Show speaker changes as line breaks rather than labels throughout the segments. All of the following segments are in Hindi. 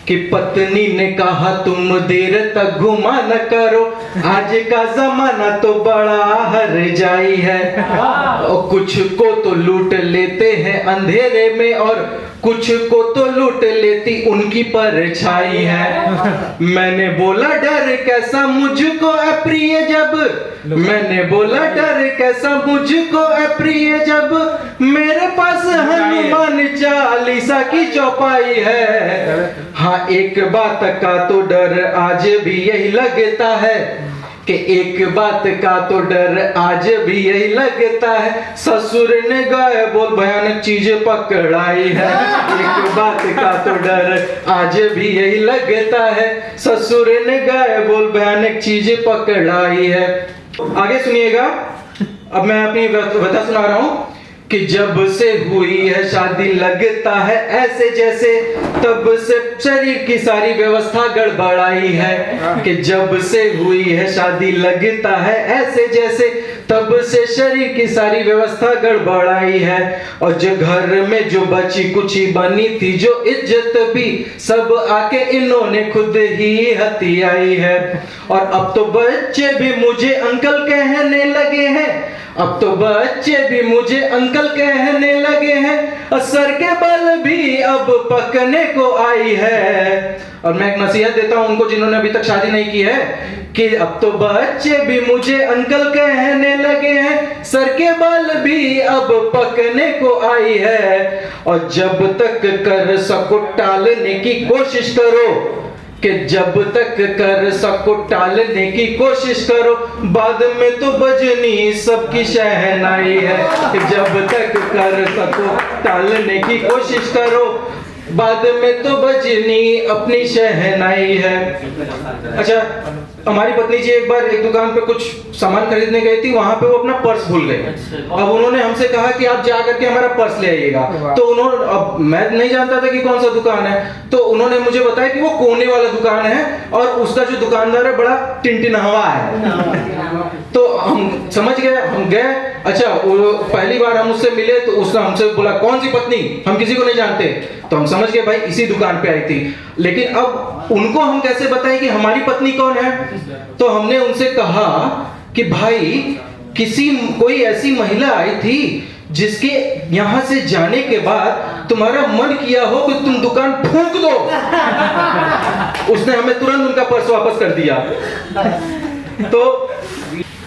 कि पत्नी ने कहा तुम देर तक घुमा न करो, आज का जमाना तो बड़ा हरजाई है। और कुछ को तो लूट लेते हैं अंधेरे में और कुछ को तो लूट लेती उनकी परछाई है। मैंने बोला डर कैसा मुझको अप्रिय जब, मैंने बोला डर कैसा मुझको अप्रिय जब मेरे पास हनुमान चालीसा की चौपाई है। हाँ एक बात का तो डर आज भी यही लगता है कि एक बात का तो डर आज भी यही लगता है, ससुर ने गाय बोल भयानक चीज पकड़ाई है। एक बात का तो डर आज भी यही लगता है, ससुर ने गाय बोल भयानक चीज पकड़ाई है। आगे सुनिएगा, अब मैं अपनी कथा सुना रहा हूं कि जब से हुई है शादी लगता है ऐसे जैसे तब से शरीर की सारी व्यवस्था गड़बड़ाई है। कि जब से हुई है शादी लगता है ऐसे जैसे तब से शरीर की सारी व्यवस्था गड़बड़ाई है। और जो घर में जो बची कुची बनी थी जो इज्जत भी सब आके इन्होंने खुद ही हथियाई है। और अब तो बच्चे भी मुझे अंकल कहने लगे हैं, अब तो बच्चे भी मुझे अंकल कहने लगे हैं, सर के बाल भी अब पकने को आई है। और मैं एक नसीहत देता हूं उनको जिन्होंने अभी तक शादी नहीं की है कि अब तो बच्चे भी मुझे अंकल कहने लगे हैं, सर के बाल भी अब पकने को आई है। और जब तक कर सको टालने की कोशिश करो, कि जब तक कर सको टालने की कोशिश करो, बाद में तो बजनी सबकी शहनाई है। कि जब तक कर सको टालने की कोशिश करो, बाद में तो बजनी अपनी शहनाई है। अच्छा, हमारी पत्नी जी एक बार एक दुकान पे कुछ सामान खरीदने गई थी, वहां पे वो अपना पर्स भूल गई। अब उन्होंने हमसे कहा कि आप जा करके हमारा पर्स ले आइएगा। तो उन्होंने, अब मैं नहीं जानता था कि कौन सा दुकान है, तो उन्होंने मुझे बताया कि वो कोने वाला दुकान है और उसका जो दुकानदार है बड़ा टिनटिनहवा है। तो हम समझ गए, हम गए। अच्छा, वो पहली बार हम उससे मिले तो उसने हमसे बोला कौन सी पत्नी, हम किसी को नहीं जानते। तो हम समझ गए भाई इसी दुकान पे आई थी। लेकिन अब उनको हम कैसे बताएं कि हमारी पत्नी कौन है? तो हमने उनसे कहा कि भाई कोई ऐसी महिला आई थी जिसके यहाँ से जाने के बाद तुम्हारा मन किया हो कि तुम दुकान फूंक दो। उसने हमें तुरंत उनका पर्स वापस कर दिया। तो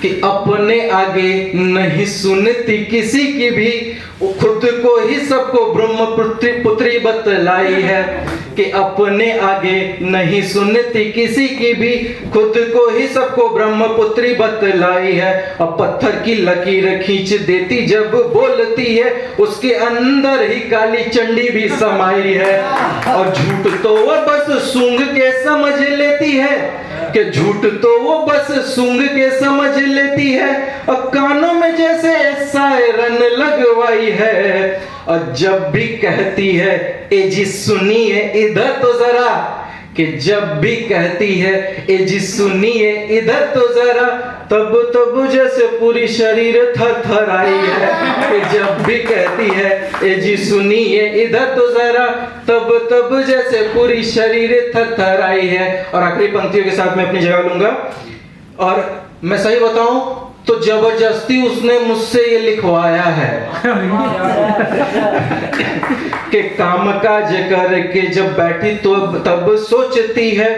कि अपने आगे नहीं सुनती किसी की भी, खुद को ही सबको ब्रह्मपुत्री बतलाई है। कि अपने आगे नहीं सुनती किसी की भी, खुद को ही सबको ब्रह्मपुत्री बतलाई है। और पत्थर की लकीर खींच देती जब बोलती है, उसके अंदर ही काली चंडी भी समाई है। और झूठ तो वो बस सूंघ के समझ लेती है, कि झूठ तो वो बस सूंघ के समझ लेती है, और कानों में जैसे सायरन लगवाई है। और जब भी कहती है ए जी सुनिए इधर तो जरा, कि जब भी कहती है ए जी सुनिए इधर तो जरा, तब जैसे पूरी शरीर थर थर आई है। कि जब भी कहती है ए जी सुनिए इधर तो जरा, तब जैसे पूरी शरीर थर थर आई है। और आखिरी पंक्तियों के साथ मैं अपनी जगह लूंगा। और मैं सही बताऊं तो जबरदस्ती उसने मुझसे ये लिखवाया है कि कामकाज करके जब बैठी तो तब सोचती है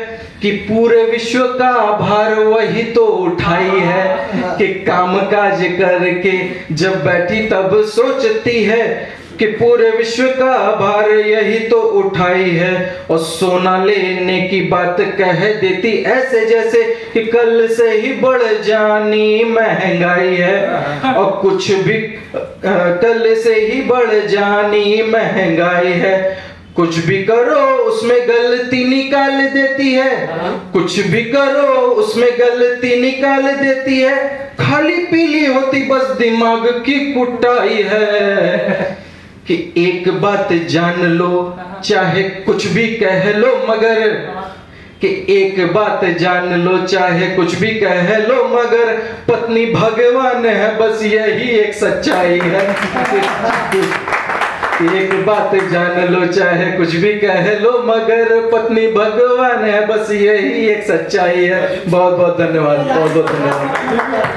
कि पूरे विश्व का भार वही तो उठाई है। कि कामकाज करके जब बैठी तब सोचती है कि पूरे विश्व का भार यही तो उठाई है। और सोना लेने की बात कह देती ऐसे जैसे कि कल से ही बढ़ जानी महंगाई है। और कुछ भी कल से ही बढ़ जानी महंगाई है। कुछ भी करो उसमें गलती निकाल देती है, कुछ भी करो उसमें गलती निकाल देती है। खाली पीली होती बस दिमाग की कुटाई है। कि एक बात जान लो चाहे कुछ भी कह लो मगर, कि एक बात जान लो चाहे कुछ भी कह लो मगर, पत्नी भगवान है बस यही एक सच्चाई है। एक बात जान लो, चाहे कुछ भी कह लो, मगर पत्नी भगवान है, बस यही एक सच्चाई है। बहुत बहुत धन्यवाद, बहुत बहुत धन्यवाद।